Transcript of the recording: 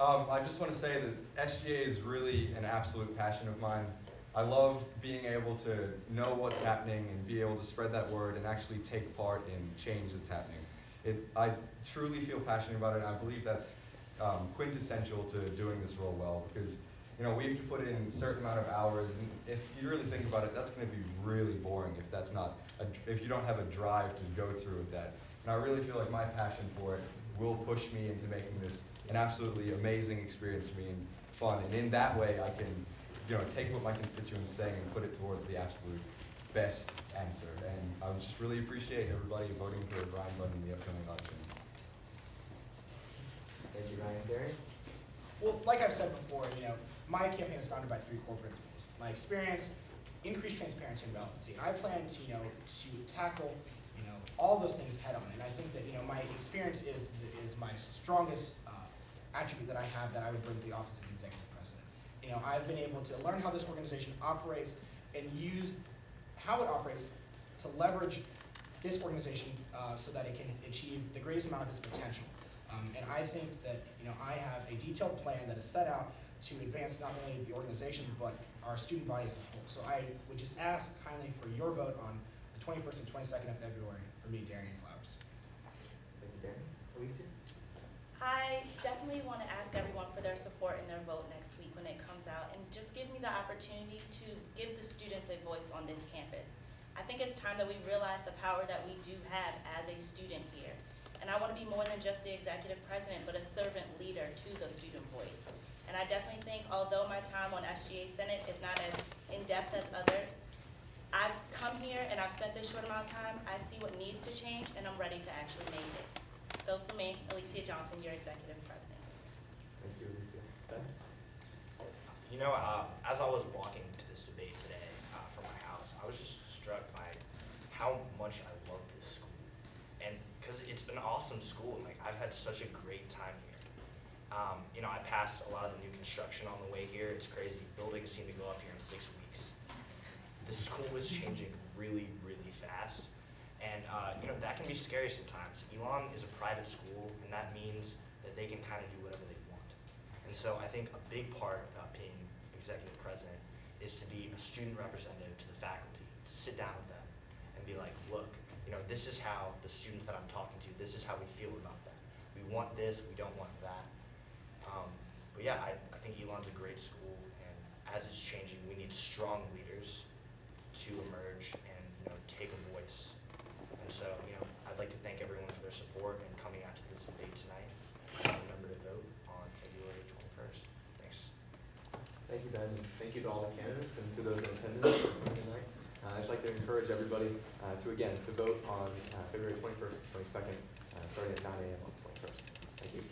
I just want to say that SGA is really an absolute passion of mine. I love being able to know what's happening and be able to spread that word and actually take part in change that's happening. I truly feel passionate about it, and I believe that's quintessential to doing this role well, because we have to put in a certain amount of hours, and if you really think about it, that's going to be really boring if you don't have a drive to go through with that. And I really feel like my passion for it will push me into making this an absolutely amazing experience for me and fun. And in that way, I can take what my constituents say and put it towards the absolute best answer. And I would just really appreciate everybody voting for Brian Bunn in the upcoming election. Thank you, Ryan. Gary? Well, like I've said before, my campaign is founded by 3 core principles: my experience, increased transparency, and relevancy. And I plan to tackle all those things head on. And I think that my experience is my strongest attribute that I have that I would bring to the office of executive president. I've been able to learn how this organization operates and use how it operates to leverage this organization so that it can achieve the greatest amount of its potential. And I think that I have a detailed plan that is set out to advance not only the organization but our student body as a whole. So I would just ask kindly for your vote on the 21st and 22nd of February for me, Darian Flowers. Thank you, Darren. Alicia? I definitely want to ask everyone for their support and their vote next week when it comes out, and just give me the opportunity to give the students a voice on this campus. I think it's time that we realize the power that we do have as a student here. And I want to be more than just the executive president, but a servant leader to the student voice. And I definitely think, although my time on SGA Senate is not as in-depth as others, I've come here and I've spent this short amount of time. I see what needs to change, and I'm ready to actually make it. Vote for me, Alicia Johnson, your executive president. Thank you, Alicia. Ben? As I was walking to this debate today from my house, I was just struck by how much I love this school. And because it's an awesome school, and I've had such a great time here. I passed a lot of the new construction on the way here. It's crazy. Buildings seem to go up here in 6 weeks. The school is changing really, really fast. And that can be scary sometimes. Elon is a private school, and that means that they can kind of do whatever they want. And so I think a big part about being executive president is to be a student representative to the faculty, to sit down with them and be like, look, this is how the students that I'm talking to, this is how we feel about that. We want this, we don't want that. But yeah, I think Elon's a great school, and as it's changing, we need strong leaders to emerge and take a voice. And so, I'd like to thank everyone for their support and coming out to this debate tonight. Remember to vote on February 21st. Thanks. Thank you, Ben, and thank you to all the candidates and to those in attendance tonight. I'd just like to encourage everybody to vote on February 21st, 22nd, starting at 9 a.m. on the 21st. Thank you.